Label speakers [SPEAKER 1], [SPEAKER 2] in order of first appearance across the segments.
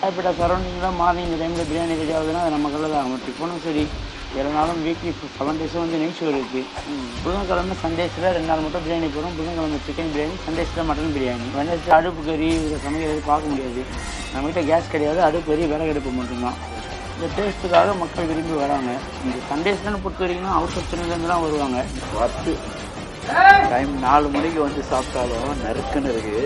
[SPEAKER 1] ராயப்பேட்டை சரௌண்டிங்கில் மார்னிங் இந்த டைமில் பிரியாணி ரெடி ஆகுதுன்னா அது நம்ம கல்ல தான். டிஃபனும் சரி இல்லைனாலும் வீக்லி 7 டேஸும் வந்து நெய் ஷோ இருக்குது. புதன்கிழமை சண்டேஸில் 2 நாள் மட்டும் பிரியாணி போடும். புதன்கிழமை சிக்கன் பிரியாணி, சண்டேஸில் மட்டன் பிரியாணி. வெனஸ்டே அடுப்பு கறி இதை சமைக்கிறது பார்க்க முடியாது. நம்மகிட்ட கேஸ் கிடையாது, அடுப்பு கறி விறகு அடுப்பு மட்டும்தான். இந்த டேஸ்ட்டுக்காக மக்கள் விரும்பி வராங்க. இந்த சண்டேஸ்லன்னு பொறுத்த வரைக்கும் அவுட் ஆஃப் சென்னையிலேருந்து தான் வருவாங்க.
[SPEAKER 2] பார்த்து டைம் 4 மணிக்கு வந்து சாப்பிட்டாலும் நறுக்குன்னு இருக்குது.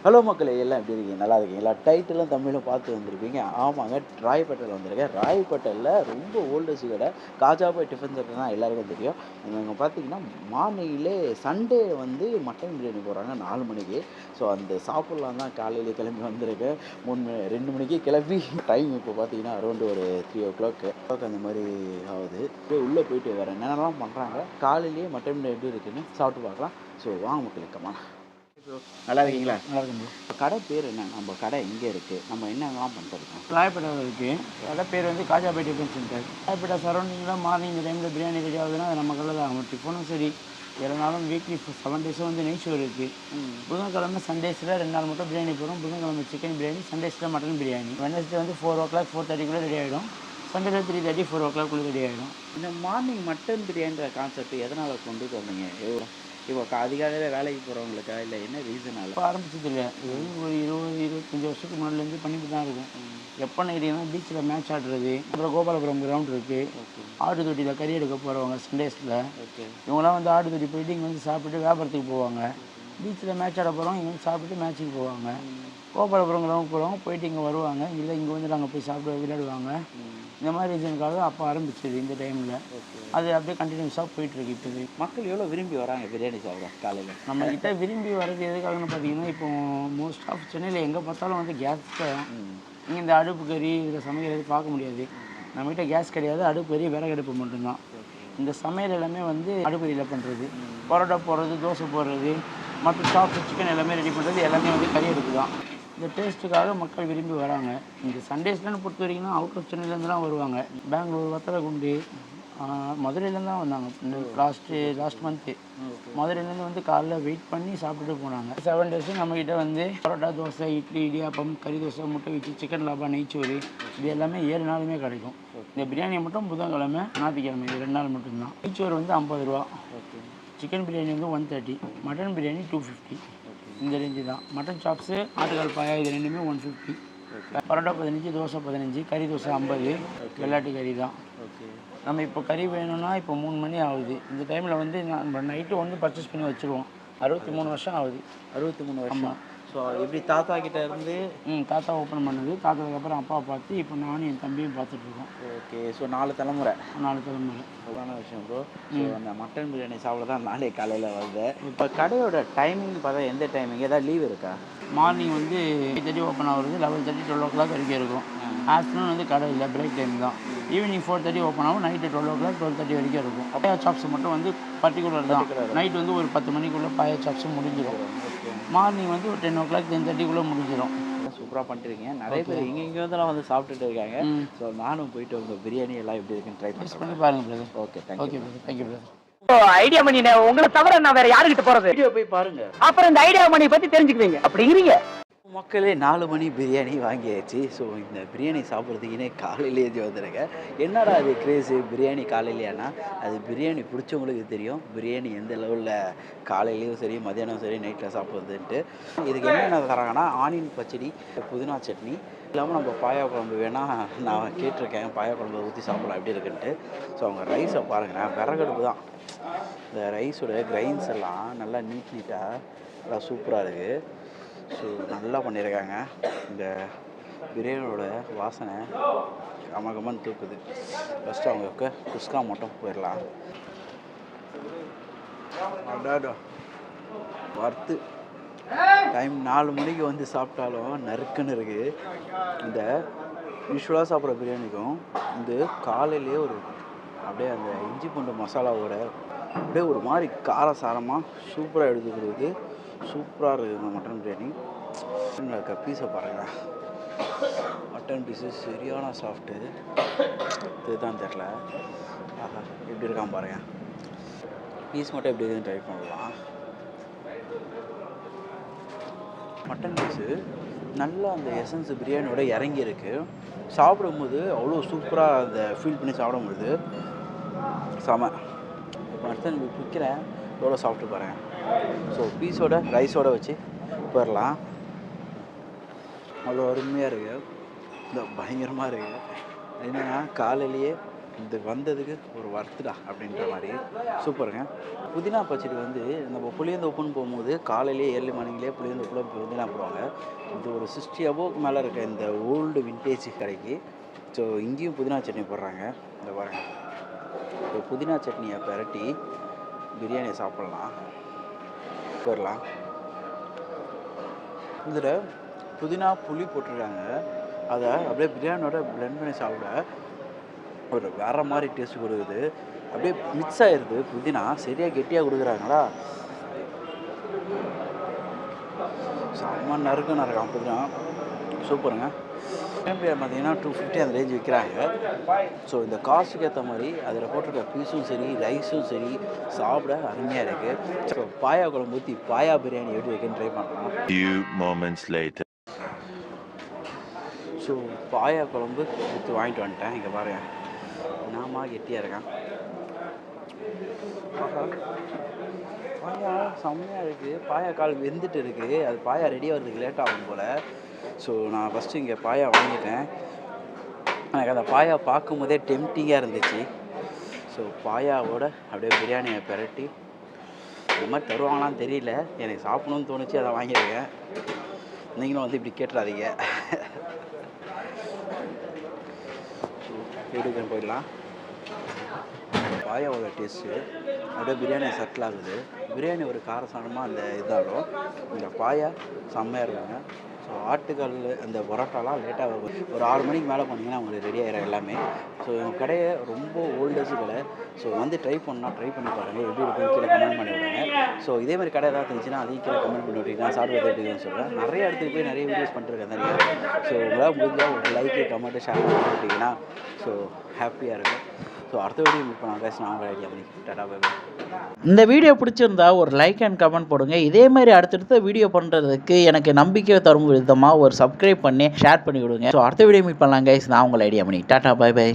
[SPEAKER 2] ஹலோ மக்களே, எல்லாம் எப்படி இருக்கீங்க? நல்லா இருக்கீங்களா? டைட்டிலும் தமிழும் பார்த்து வந்திருப்பீங்க. ஆமாங்க, ராயப்பேட்டையில் வந்திருக்கேன். ராயப்பேட்டையில் ரொம்ப ஓல்டஸ்ட் கடை காஜாபாய் டிஃபன் சென்டர் தான் எல்லாருக்கும் தெரியும். இவங்க பார்த்தீங்கன்னா மார்னிங்லே சண்டே வந்து மட்டன் பிரியாணி போடுறாங்க 4 மணிக்கு. ஸோ அந்த சாப்பிட்லாம் தான் காலையில் கிளம்பி வந்திருக்கேன். 2 மணிக்கு கிளம்பி டைம் இப்போ பார்த்தீங்கன்னா அரௌண்டு ஒரு 3 o'clock அந்த மாதிரி ஆகுது. உள்ளே போயிட்டு வேறு என்னென்னலாம் பண்ணுறாங்க, காலையிலேயே மட்டன் பிரியாணி எப்படி இருக்குன்னு சாப்பிட்டு பார்க்கலாம். ஸோ வாங்க மக்களே, கம்மா. நல்லா இருக்கீங்களா?
[SPEAKER 1] நல்லா இருக்கும்.
[SPEAKER 2] கடை பேர் என்ன? நம்ம கடை எங்கே இருக்குது? நம்ம என்னென்னலாம் பண்ணிருக்கோம்?
[SPEAKER 1] ராயப்பேட்டையில் இருக்குது. கடை பேர் வந்து காஜாபாய் டிஃபன் சென்டர். ராயப்பேட்டை சரௌண்டிங்கில் மார்னிங் இந்த டைமில் பிரியாணி ரெடி ஆகுதுன்னா அது நம்ம கல்ல தான். டிஃபனும் சரி இல்லைனாலும் வீக்லி 7 டேஸும் வந்து நெய் ஷோ இருக்குது. புதன்கிழமை சண்டேஸில் 2 நாள் மட்டும் பிரியாணி போடும். புதன்கிழமை சிக்கன் பிரியாணி, சண்டேஸில் மட்டன் பிரியாணி. வெனஸ்டே வந்து 4 o'clock 4:30 ரெடி ஆகிடும். சண்டேல 3:30 4 o'clock ரெடி ஆகிடும்.
[SPEAKER 2] இந்த மார்னிங் மட்டன் பிரியாணின்ற கான்செப்ட் எதனால் கொண்டு வந்தீங்க? இப்போ அதிகாலையில் வேலைக்கு போகிறவங்களுக்கா இல்லை என்ன ரீசனால்?
[SPEAKER 1] இப்போ ஆரம்பிச்சது இல்லை, ஒரு 20-25 வருஷத்துக்கு முன்னாடிலேருந்து பண்ணிட்டு தான் இருக்கும். எப்போ நைட்டிங்கன்னா பீச்சில் மேட்ச் ஆடுறது, அப்புறம் கோபாலபுரம் கிரவுண்ட் இருக்குது, ஆடு தொட்டியில் கறி எடுக்க போகிறவங்க சண்டேஸில். இவங்களாம் வந்து ஆடு தொட்டி போயிட்டு இங்கே வந்து சாப்பிட்டு வியாபாரத்துக்கு போவாங்க. பீச்சில் மேட்ச் ஆட போகிறவங்க இங்கே வந்து சாப்பிட்டு மேட்ச்சுக்கு போவாங்க. கோபாலபுரம் கிரவுண்ட் போகிறவங்க போயிட்டு இங்கே வருவாங்க, இல்லை இங்கே வந்து நாங்கள் போய் சாப்பிட்டு விளையாடுவாங்க. இந்த மாதிரி ரீசனுக்காக அப்போ ஆரம்பிச்சது இந்த டைமில். அது அப்படியே கண்டினியூஸாக போயிட்டுருக்கு. இப்போ
[SPEAKER 2] மக்கள் எவ்வளோ விரும்பி வராங்க பிரியாணி சாப்பிட காலையில்?
[SPEAKER 1] நம்மக்கிட்ட விரும்பி வர்றது எதுக்காகன்னு பார்த்தீங்கன்னா, இப்போ மோஸ்ட் ஆஃப் சென்னையில் எங்கே பார்த்தாலும் வந்து கேஸ் தான். இங்கே இந்த அடுப்பு கறி இதில் சமைக்கிறது பார்க்க முடியாது. நம்மகிட்ட கேஸ் கிடையாது, அடுப்பு கறி விறகு அடுப்பு மட்டும்தான். இந்த சமையல் எல்லாமே வந்து அடுப்பறியில் பண்ணுறது. பரோட்டா போடுறது, தோசை போடுறது, மற்ற சாப்பிட்டு சிக்கன் எல்லாமே ரெடி பண்ணுறது எல்லாமே வந்து கறி அடுப்பு தான். இந்த டேஸ்ட்டுக்காக மக்கள் விரும்பி வராங்க. இந்த சண்டேஸ்லன்னு பொறுத்த வரைக்கும் அவுட் ஆஃப் சென்னையிலேருந்து தான் வருவாங்க. பெங்களூர், வத்தலகுண்டு, மதுரையிலேருந்து தான் வந்தாங்க. லாஸ்ட் மந்த்து மதுரையிலேருந்து வந்து காலைல வெயிட் பண்ணி சாப்பிட்டுட்டு போனாங்க. 7 டேஸும் நம்மக்கிட்ட வந்து பரோட்டா, தோசை, இட்லி, இடியாப்பம், கறி தோசை, முட்டை வச்சு, சிக்கன் லாபா, நெய்ச்சோறு, இது எல்லாமே 7 நாளுமே கிடைக்கும். இந்த பிரியாணி மட்டும் புதன்கிழமை, ஞாயிற்றுக்கிழமை, இது 2 நாள் மட்டும்தான். நெய்ச்சோறு வந்து 50 ரூபா, சிக்கன் பிரியாணி வந்து 130, மட்டன் பிரியாணி 250. இந்த ரேஞ்சு தான். மட்டன் சாப்ஸு, ஆட்டுக்கால் பாயா, இது ரெண்டுமே 150. பரோட்டா 15, தோசை 15, கறி தோசை 50, வெள்ளாட்டு கறி தான். நம்ம இப்போ கறி வேணும்னா இப்போ 3 மணி ஆகுது. இந்த டைமில் வந்து நம்ம நைட்டு வந்து பர்ச்சேஸ் பண்ணி வச்சுருவோம். 63 வருஷம் ஆகுது.
[SPEAKER 2] 63 வருஷம். ஸோ எப்படி தாத்தா கிட்ட இருந்து
[SPEAKER 1] தாத்தா ஓப்பன் பண்ணது. தாத்தாவுக்கு அப்பா பார்த்து இப்போ நானும் என் தம்பியும் பார்த்துட்ருக்கோம்.
[SPEAKER 2] ஓகே. ஸோ 4 தலைமுறை.
[SPEAKER 1] 4 தலைமுறை.
[SPEAKER 2] சூப்பரான விஷயம் ப்ரோ. ஸோ அந்த மட்டன் பிரியாணி சாப்பிட தான் நாளே காலையில் வந்தேன். இப்போ கடையோட டைமிங் பார்த்தா எந்த டைமிங், ஏதாவது லீவ் இருக்கா?
[SPEAKER 1] மார்னிங் வந்து 8:30 ஓப்பன் ஆகுறது, 11:30 12 o'clock வரைக்கும் இருக்கும். ஆஃப்டர்நூன் வந்து கடை இல்லை, பிரேக் டைம் தான். ஈவினிங் 4:30 ஓப்பன் ஆகும், நைட்டு 12 o'clock 12:30 வரைக்கும் இருக்கும். பாயா சாப்ஸ் மட்டும் வந்து பர்டிகுலர் தான். நைட் வந்து ஒரு 10 மணிக்குள்ளே பாயா சாப்ஸும் முடிஞ்சிடும். மார்னிங் வந்து ஒரு 10 o'clock 10:30 முடிஞ்சிடும்.
[SPEAKER 2] சூப்பராக பண்ணிருக்கீங்க. நிறைய பேர் இங்கே வந்துலாம் வந்து சாப்பிட்டுட்டு இருக்காங்க. ஸோ நானும் போயிட்டு உங்கள் பிரியாணி எல்லாம் எப்படி இருக்குன்னு ட்ரை பண்ணி
[SPEAKER 1] பாருங்க brother.
[SPEAKER 2] Okay, thank you
[SPEAKER 1] brother. Thank you brother.
[SPEAKER 3] Idea Mani உங்களை தவிர நான் வேற யாருக்கிட்ட போறது?
[SPEAKER 2] வீடியோ போய் பாருங்க,
[SPEAKER 3] அப்புறம் இந்த ஐடியா மணி பத்தி தெரிஞ்சுக்குவீங்க. அப்படிங்கிறீங்க
[SPEAKER 2] மக்களே. 4 மணி பிரியாணி வாங்கியாச்சு. ஸோ இந்த பிரியாணி சாப்பிட்றதுக்குன்னே காலையிலே வந்துருங்க. என்னடா அது கிரேஸு பிரியாணி காலையிலேனா, அது பிரியாணி பிடிச்சவங்களுக்கு தெரியும் பிரியாணி எந்த லெவலில் காலையிலையும் சரி மதியானம் சரி நைட்டில் சாப்பிட்றதுன்ட்டு. இதுக்கு என்னென்ன தராங்கன்னா ஆனியன் பச்சடி, புதினா சட்னி இல்லாமல் நம்ம பாயா குழம்பு வேணால் நான் கேட்டிருக்கேன், பாயா குழம்பு ஊற்றி சாப்பிடலாம் எப்படி இருக்குன்ட்டு. ஸோ அவங்க ரைஸை பாருங்கள், விறகடுப்பு தான். இந்த ரைஸோட கிரைன்ஸ் எல்லாம் நல்லா நீட்டாக நல்லா சூப்பராக இருக்குது. ஸோ நல்லா பண்ணியிருக்காங்க. இந்த பிரியாணியோட வாசனை கமகமன்னு தூக்குது. ஃபஸ்ட்டு அவங்க குஸ்கா மட்டும் போயிடலாம். வறுத்து டைம் 4 மணிக்கு வந்து சாப்பிட்டாலும் நறுக்குன்னு இருக்குது. இந்த யூஸ்வலாக சாப்பிட்ற பிரியாணிக்கும் இந்த காலையிலே ஒரு அப்படியே அந்த இஞ்சி பூண்டு மசாலாவோட அப்படியே ஒரு மாதிரி காரசாரமாக சூப்பராக எடுத்து கொடுக்குது. சூப்பராக இருக்குது இந்த மட்டன் பிரியாணி. இருக்க பீஸை பாருங்கள், மட்டன் பீஸு சரியான சாஃப்ட்டு. இதுதான் தெரில. ஆஹா எப்படி இருக்கான் பாருங்கள். பீஸ் மட்டும் எப்படி இருக்குதுன்னு ட்ரை பண்ணலாம். மட்டன் பீஸு நல்லா அந்த எசன்ஸ் பிரியாணியோட இறங்கியிருக்கு. சாப்பிடும்போது அவ்வளோ சூப்பராக அந்த ஃபீல் பண்ணி சாப்பிடும்போது செம. மட்டன் பிடிக்கிறேன் எவ்வளோ சாப்பிட்டு பாருங்கள். ஸோ பீஸோட ரைஸோட வச்சு போயிடலாம். அவ்வளோ அருமையாக இருக்குது. இந்த பயங்கரமாக இருக்குது. என்னென்னா காலையிலேயே இந்த வந்ததுக்கு ஒரு வர்த்துடா அப்படின்ற மாதிரி சூப்பருங்க. புதினா பச்சடி வந்து நம்ம புளியந்தோப்புன்னு போகும்போது காலையிலேயே ஏர்லி மார்னிங்லேயே புளியந்தோப்பில் புதினா போடுவாங்க. இது ஒரு 60 above மேலே இருக்க இந்த ஓல்டு விண்டேஜ் கடைக்கு. ஸோ இங்கேயும் புதினா சட்னி போடுறாங்க. இந்த பாருங்கள், இப்போ புதினா சட்னியை பிரட்டி பிரியாணியை சாப்பிட்லாம் போயிடலாம். இதில் புதினா புளி போட்டிருக்காங்க. அதை அப்படியே பிரியாணியோட பிளெண்ட் பண்ணி சாப்பிட ஒரு வேறு மாதிரி டேஸ்ட் கொடுக்குது. அப்படியே மிக்ஸ் ஆகிடுது. புதினா சரியாக கெட்டியாக கொடுக்குறாங்களா, செம்ம நறுக்குன்னு இருக்கான் புதினா. சூப்பருங்க. பிரியாணி பார்த்தீங்கன்னா 250 அந்த ரேஞ்ச் விற்கிறாங்க. ஸோ இந்த காசுக்கு ஏற்ற மாதிரி அதில் போட்டிருக்க பீஸும் சரி ரைஸும் சரி சாப்பிட அருமையாக இருக்குது. ஸோ பாயா குழம்பு ஊற்றி பாயா பிரியாணி எப்படி இருக்குன்னு ட்ரை பண்ணலாம். ஸோ பாயா குழம்பு ஊற்றி வாங்கிட்டு வந்துட்டேன். இங்கே பாருங்க, நாம கெட்டியாக இருக்கேன். பாயா செம்மையாக இருக்குது. பாயா கால் வெந்துட்டு இருக்குது. அது பாயா ரெடி ஆகிறதுக்கு லேட் ஆகும் போல். ஸோ நான் ஃபஸ்ட்டு இங்கே பாயா வாங்கிட்டேன். எனக்கு அந்த பாயா பார்க்கும்போதே டெம்டிங்காக இருந்துச்சு. ஸோ பாயாவோட அப்படியே பிரியாணியை பிரட்டி இந்த மாதிரி தருவாங்களான்னு தெரியல, எனக்கு சாப்பிடணும்னு தோணுச்சு, அதை வாங்கியிருக்கேன். நீங்களும் வந்து இப்படி கேட்டுறாதீங்க. ஸோ வீட்டுக்கு போயிடலாம். பாயாவோட டேஸ்ட்டு அப்படியே பிரியாணி செட்டில் ஆகுது. பிரியாணி ஒரு காரசாரமாக அந்த இதாலும் இந்த பாயா செம்மையாக இருக்குங்க. ஸோ ஆட்டுக்கால் அந்த பரோட்டாலாம் லேட்டாக வரும். ஒரு 6 மணிக்கு மேலே போனீங்கன்னா உங்களுக்கு ரெடி ஆகிடும் எல்லாமே. ஸோ எங்கள் கடையை ரொம்ப ஓல்டேஜ் கடை. ஸோ வந்து ட்ரை பண்ணால் ட்ரை பண்ணி பாருங்கள், எப்படி இருக்குன்னு கீழே கமெண்ட் பண்ணி விடுங்க. ஸோ இதேமாதிரி கடை ஏதாவது இருந்துச்சுன்னா அதையும் கீழே கமெண்ட் பண்ணி விட்டீங்கன்னா சாப்பிட்டு எப்படின்னு சொல்கிறேன். நிறைய இடத்துக்கு போய் நிறைய வீடியோஸ் பண்ணிட்டுருக்கேன் நிறையா. ஸோ உங்களால் முடிஞ்சால் ஒரு லைக்கு கமெண்ட்டு ஷேர் பண்ணி விட்டிங்கன்னா ஸோ ஹாப்பியாக இருக்கும். ஸோ அடுத்த வீடியோ மீட் பண்ண நான் உங்கள் ஐடியா பண்ணி டாடா பை பை.
[SPEAKER 4] இந்த வீடியோ பிடிச்சிருந்தா ஒரு லைக் அண்ட் கமெண்ட் போடுங்க. இதே மாதிரி அடுத்தடுத்த வீடியோ பண்ணுறதுக்கு எனக்கு நம்பிக்கை தரும் விதமாக ஒரு சப்ஸ்கிரைப் பண்ணி ஷேர் பண்ணி விடுங்க. ஸோ அடுத்த வீடியோ மீட் பண்ணலாம் கைஸ். நான் உங்கள் ஐடியா பண்ணி டாடா பை பை.